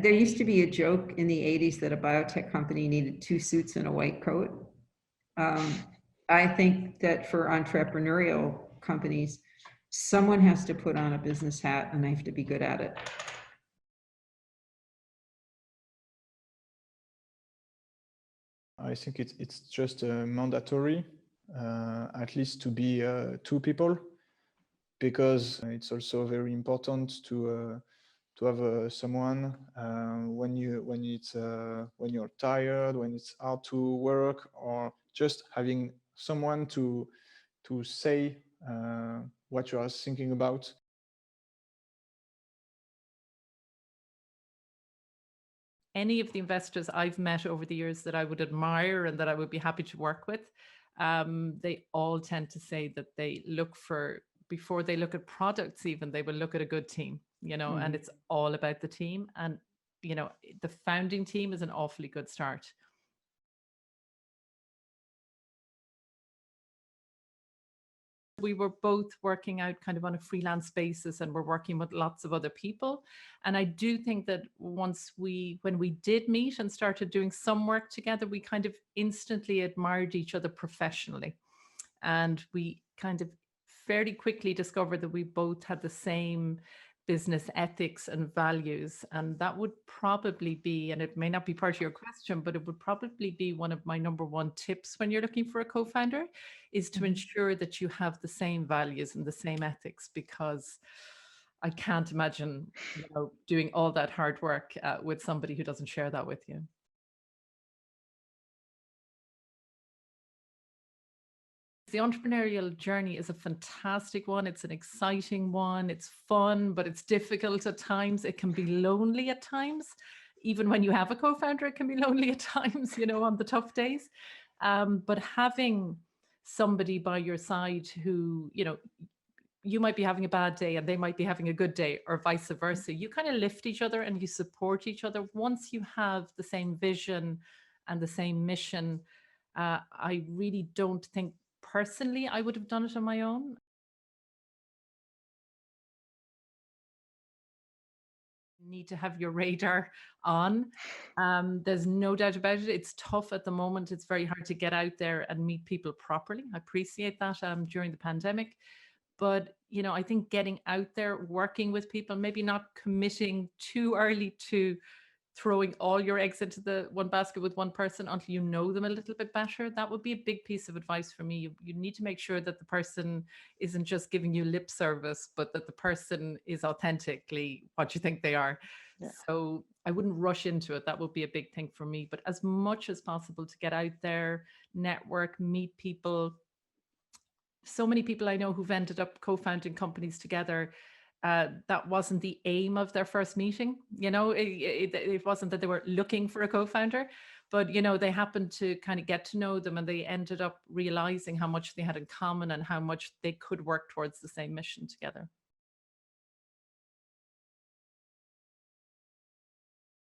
There used to be a joke in the 80s that a biotech company needed 2 suits and a white coat. I think that for entrepreneurial companies, someone has to put on a business hat and they have to be good at it. I think it's just mandatory, at least to be 2 people, because it's also very important to have someone when you're tired, when it's hard to work, or just having someone to say what you are thinking about. Any of the investors I've met over the years that I would admire and that I would be happy to work with, they all tend to say that they look for, before they look at products even, they will look at a good team, you know, and it's all about the team. And, you know, the founding team is an awfully good start. We were both working out kind of on a freelance basis, and we're working with lots of other people. And I do think that when we did meet and started doing some work together, we kind of instantly admired each other professionally. And we kind of fairly quickly discovered that we both had the same business ethics and values. And that would probably be, and it may not be part of your question, but it would probably be one of my number 1 tips when you're looking for a co-founder, is to ensure that you have the same values and the same ethics, because I can't imagine, you know, doing all that hard work with somebody who doesn't share that with you. The entrepreneurial journey is a fantastic one. It's an exciting one. It's fun, but it's difficult at times. It can be lonely at times. Even when you have a co-founder, it can be lonely at times, you know, on the tough days. But having somebody by your side who, you know, you might be having a bad day and they might be having a good day, or vice versa. You kind of lift each other and you support each other. Once you have the same vision and the same mission, I really don't think personally I would have done it on my own. Need to have your radar on. There's no doubt about it. It's tough at the moment. It's very hard to get out there and meet people properly. I appreciate that during the pandemic. But, you know, I think getting out there, working with people, maybe not committing too early to throwing all your eggs into the one basket with one person until you know them a little bit better. That would be a big piece of advice for me. You need to make sure that the person isn't just giving you lip service, but that the person is authentically what you think they are. Yeah. So I wouldn't rush into it. That would be a big thing for me. But as much as possible to get out there, network, meet people. So many people I know who've ended up co-founding companies together, that wasn't the aim of their first meeting. You know, it wasn't that they were looking for a co-founder, but, you know, they happened to kind of get to know them and they ended up realizing how much they had in common and how much they could work towards the same mission together.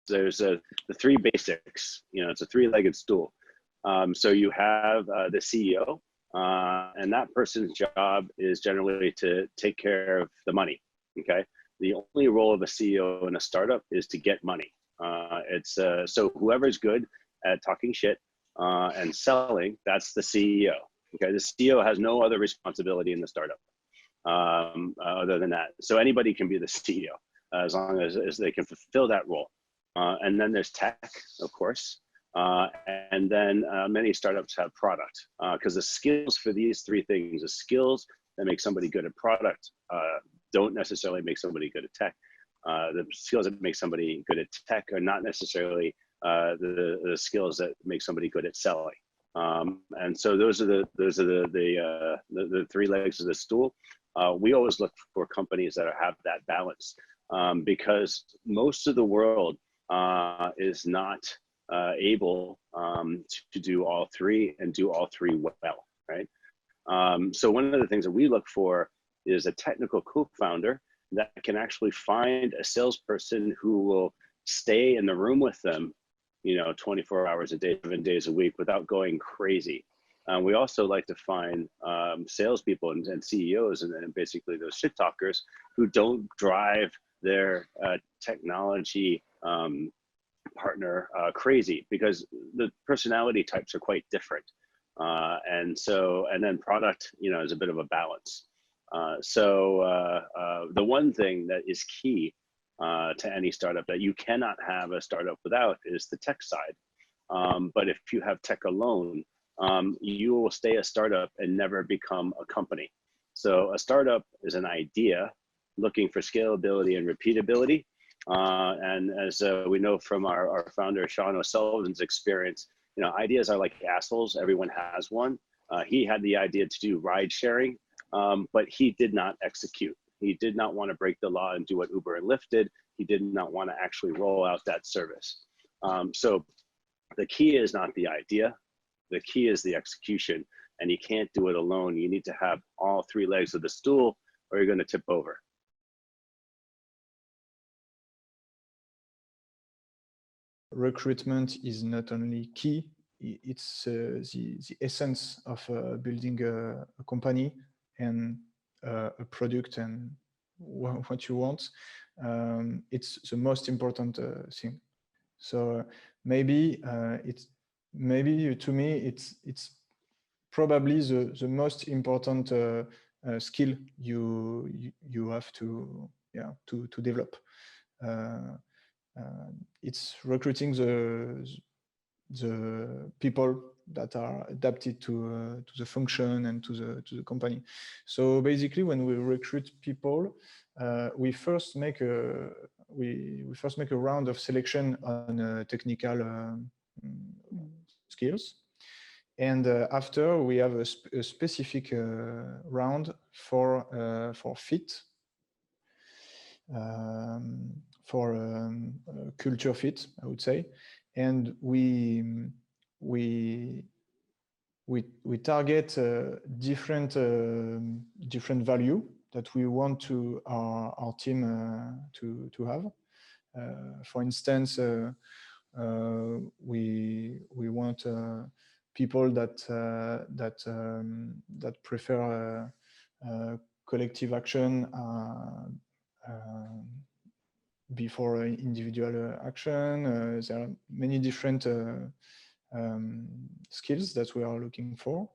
There's the 3 basics, you know, it's a 3-legged stool. So you have the CEO, and that person's job is generally to take care of the money. Okay. The only role of a CEO in a startup is to get money. So whoever's good at talking shit and selling, that's the CEO. Okay. The CEO has no other responsibility in the startup other than that. So anybody can be the CEO as long as they can fulfill that role. And then there's tech, of course. And then many startups have product, because the skills for these 3 things, the skills that make somebody good at product don't necessarily make somebody good at tech. The skills that make somebody good at tech are not necessarily the skills that make somebody good at selling. And so those are the 3 legs of the stool. We always look for companies that have that balance, because most of the world is not able to do all 3 and do all 3 well, right? So one of the things that we look for is a technical co-founder that can actually find a salesperson who will stay in the room with them, you know, 24 hours a day, 7 days a week without going crazy. We also like to find salespeople and CEOs and basically those shit talkers who don't drive their technology partner crazy, because the personality types are quite different. And then product, is a bit of a balance. The one thing that is key to any startup that you cannot have a startup without is the tech side. But if you have tech alone, you will stay a startup and never become a company. So a startup is an idea looking for scalability and repeatability. And as we know from our founder, Sean O'Sullivan's experience, ideas are like assholes. Everyone has one. He had the idea to do ride sharing, but he did not execute. He did not want to break the law and do what Uber and Lyft did. He did not want to actually roll out that service. So the key is not the idea. The key is the execution, and you can't do it alone. You need to have all three legs of the stool, or you're going to tip over. Recruitment is not only key, it's the essence of building a company and a product and what you want. It's the most important thing. So maybe to me it's probably the most important skill you have to develop. It's recruiting the people that are adapted to the function and to the company. So basically, when we recruit people, we first make a round of selection on technical skills, and after we have a specific round for fit. For culture fit, I would say, and we target different value that we want to our team to have. For instance, we want people that prefer collective action before individual action. There are many different skills that we are looking for.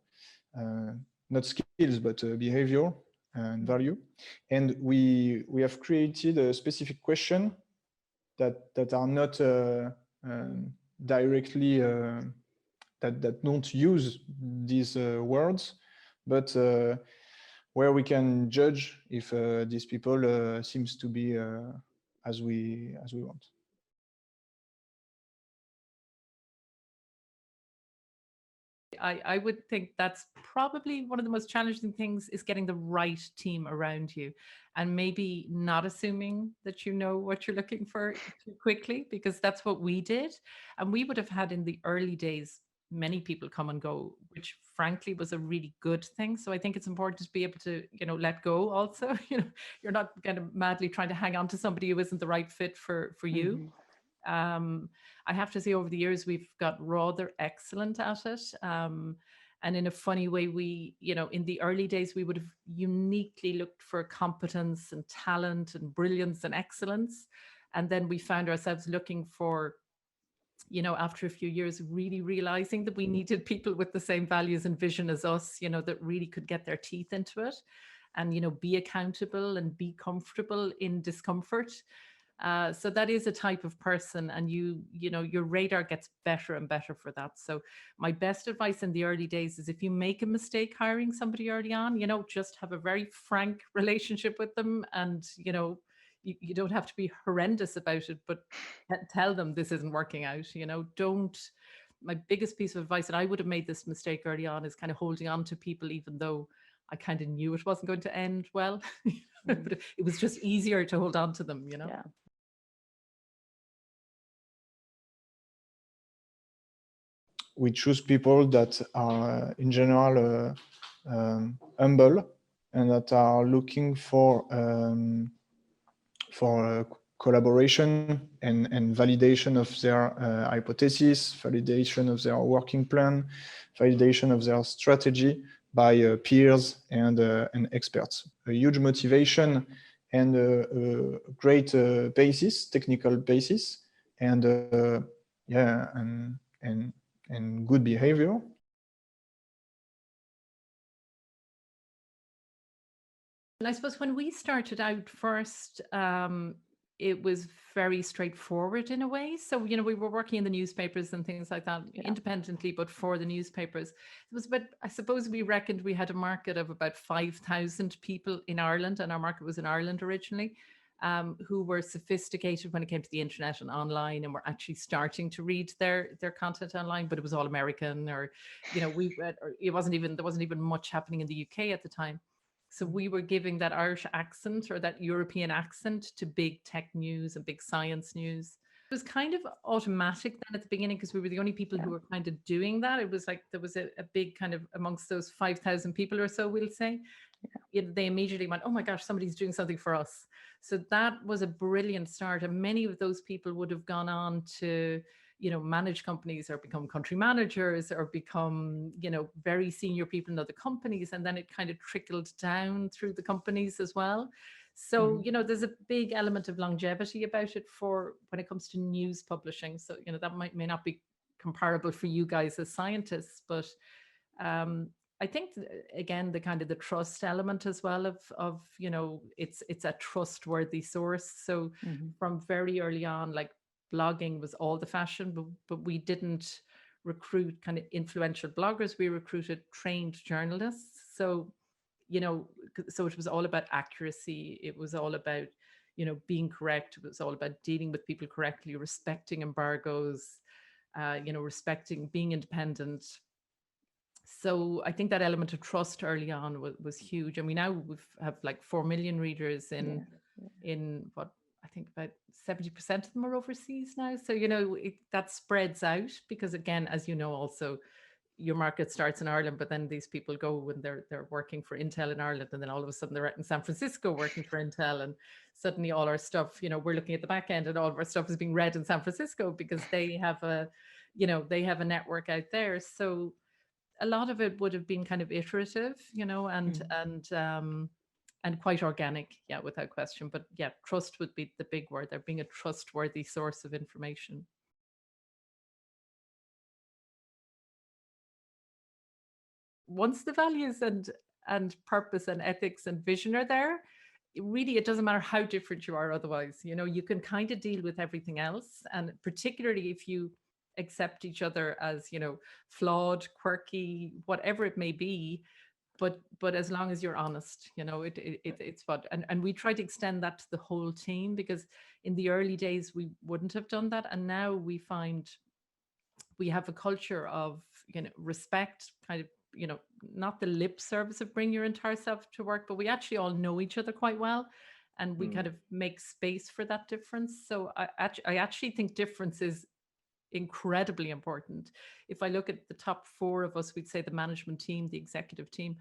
Not skills, but behavior and value. And we have created a specific question that are not directly, that don't use these words, but where we can judge if these people seems to be as we want. I would think that's probably one of the most challenging things, is getting the right team around you, and maybe not assuming that you know what you're looking for too quickly, because that's what we did. And we would have had in the early days many people come and go, which frankly was a really good thing. So I think it's important to be able to, let go also. You're not kind of madly trying to hang on to somebody who isn't the right fit for you. I have to say, over the years, we've got rather excellent at it. And in a funny way, we, in the early days, we would have uniquely looked for competence and talent and brilliance and excellence. And then we found ourselves looking for, after a few years, really realizing that we needed people with the same values and vision as us, that really could get their teeth into it and, be accountable and be comfortable in discomfort. So that is a type of person, and your radar gets better and better for that. So my best advice in the early days is, if you make a mistake hiring somebody early on, just have a very frank relationship with them, and you don't have to be horrendous about it, but tell them this isn't working out. My biggest piece of advice, and I would have made this mistake early on, is kind of holding on to people even though I kind of knew it wasn't going to end well. But it was just easier to hold on to them, Yeah. We choose people that are in general humble, and that are looking for collaboration and validation of their hypothesis, validation of their working plan, validation of their strategy by peers and experts. A huge motivation and a great basis, technical basis, and yeah, and good behavior. And I suppose when we started out first, it was very straightforward in a way. So, you know, we were working in the newspapers and things like that independently, but for the newspapers. It was about, I suppose we reckoned we had a market of about 5,000 people in Ireland, and our market was in Ireland originally, who were sophisticated when it came to the internet and online, and were actually starting to read their content online, but it was all American, or, you know, there wasn't even much happening in the UK at the time. So we were giving that Irish accent or that European accent to big tech news and big science news. It was kind of automatic then at the beginning, because we were the only people who were kind of doing that. It was like there was a big kind of, amongst those 5,000 people or so, we'll say, they immediately went, oh my gosh, somebody's doing something for us. So that was a brilliant start. And many of those people would have gone on to, you know, manage companies or become country managers or become, you know, very senior people in other companies. And then it kind of trickled down through the companies as well. So, you know, there's a big element of longevity about it for when it comes to news publishing. So, you know, that may not be comparable for you guys as scientists, but I think again, the kind of the trust element as well of, you know, it's a trustworthy source. So from very early on, like, blogging was all the fashion, but we didn't recruit kind of influential bloggers. We recruited trained journalists. So, you know, so it was all about accuracy. It was all about, you know, being correct. It was all about dealing with people correctly, respecting embargoes, you know, respecting being independent. So I think that element of trust early on was huge. And we now have like 4 million readers in what I think about 70% of them are overseas now. So, you know, that spreads out because, again, as you know, also your market starts in Ireland, but then these people go when they're working for Intel in Ireland, and then all of a sudden they're out in San Francisco working for Intel, and suddenly all our stuff, you know, we're looking at the back end and all of our stuff is being read in San Francisco because they have a, you know, they have a network out there. So a lot of it would have been kind of iterative, you know, and quite organic, yeah, without question. But yeah, trust would be the big word there, being a trustworthy source of information. Once the values and purpose and ethics and vision are there, really it doesn't matter how different you are otherwise. You know, you can kind of deal with everything else, and particularly if you accept each other as, you know, flawed, quirky, whatever it may be, but as long as you're honest, you know, it's what, and we try to extend that to the whole team, because in the early days we wouldn't have done that, and now we find we have a culture of, you know, respect, kind of, you know, not the lip service of bring your entire self to work, but we actually all know each other quite well, and we kind of make space for that difference. So I actually think difference is incredibly important. If I look at the top 4 of us, we'd say the management team, the executive team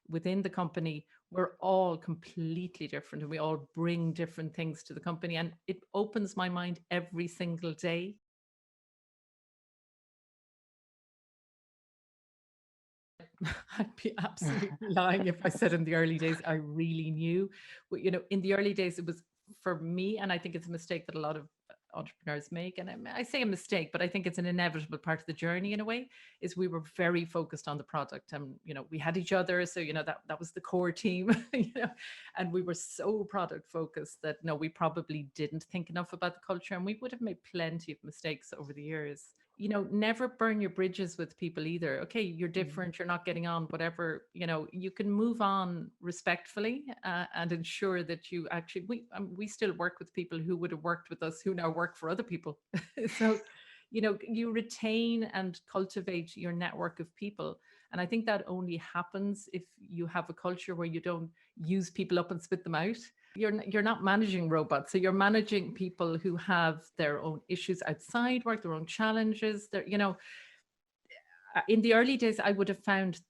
within the company, we're all completely different and we all bring different things to the company, and it opens my mind every single day. I'd be absolutely lying if I said in the early days I really knew. But, you know, in the early days, it was, for me, and I think it's a mistake that a lot of entrepreneurs make, and I say a mistake, but I think it's an inevitable part of the journey in a way, is we were very focused on the product, and, you know, we had each other, so, you know, that was the core team, you know, and we were so product focused that, no, we probably didn't think enough about the culture, and we would have made plenty of mistakes over the years. You know, never burn your bridges with people either. Okay, you're different, you're not getting on, whatever, you know, you can move on respectfully, and ensure that you actually, we still work with people who would have worked with us who now work for other people. So, you know, you retain and cultivate your network of people. And I think that only happens if you have a culture where you don't use people up and spit them out. You're not managing robots, so you're managing people who have their own issues outside work, their own challenges. You know, in the early days, I would have found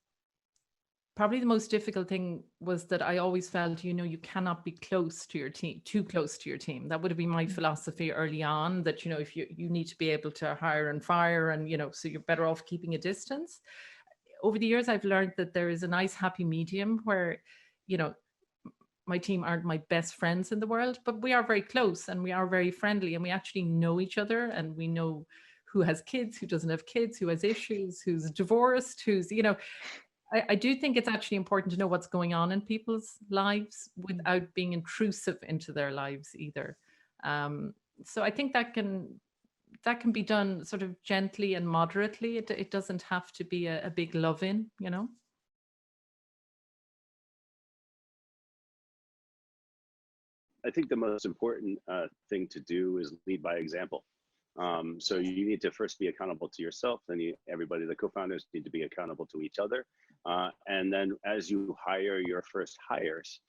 probably the most difficult thing was that I always felt, you know, you cannot be close to your team, too close to your team. That would have been my philosophy early on, that, you know, if you need to be able to hire and fire, and, you know, so you're better off keeping a distance. Over the years, I've learned that there is a nice happy medium where, you know, my team aren't my best friends in the world, but we are very close and we are very friendly and we actually know each other and we know who has kids, who doesn't have kids, who has issues, who's divorced, who's, you know, I do think it's actually important to know what's going on in people's lives without being intrusive into their lives either. So I think that can be done sort of gently and moderately. It doesn't have to be a big love in, you know. I think the most important thing to do is lead by example. So you need to first be accountable to yourself, then everybody, the co-founders need to be accountable to each other. And then as you hire your first hires,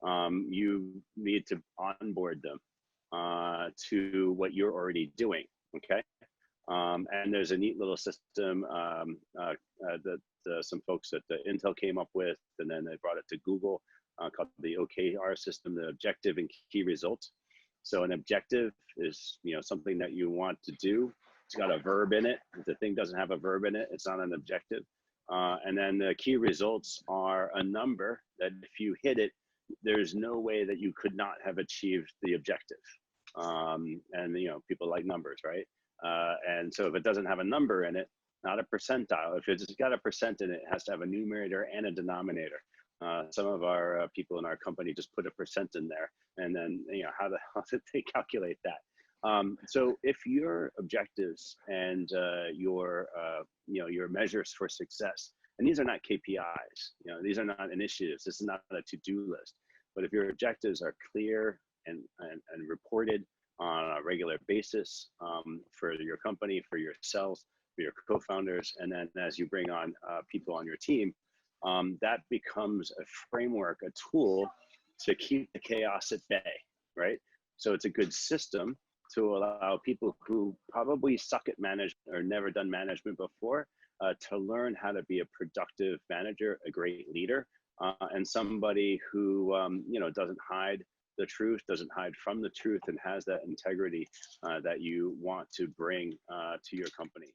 you need to onboard them to what you're already doing, okay? And there's a neat little system that some folks at Intel came up with, and then they brought it to Google, called the OKR system, the objective and key results. So an objective is, you know, something that you want to do. It's got a verb in it. If the thing doesn't have a verb in it, it's not an objective. And then the key results are a number that if you hit it, there's no way that you could not have achieved the objective. And you know, people like numbers, right? And so if it doesn't have a number in it, not a percentile. If it's got a percent in it, it has to have a numerator and a denominator. Some of our people in our company just put a percent in there, and then, you know, how the hell did they calculate that? So if your objectives and your you know, your measures for success, and these are not KPIs, you know, these are not initiatives, this is not a to-do list, but if your objectives are clear and reported on a regular basis for your company, for yourselves, for your co-founders, and then as you bring on people on your team, that becomes a framework, a tool to keep the chaos at bay, right? So it's a good system to allow people who probably suck at management or never done management before to learn how to be a productive manager, a great leader, and somebody who you know, doesn't hide the truth, doesn't hide from the truth, and has that integrity that you want to bring to your company.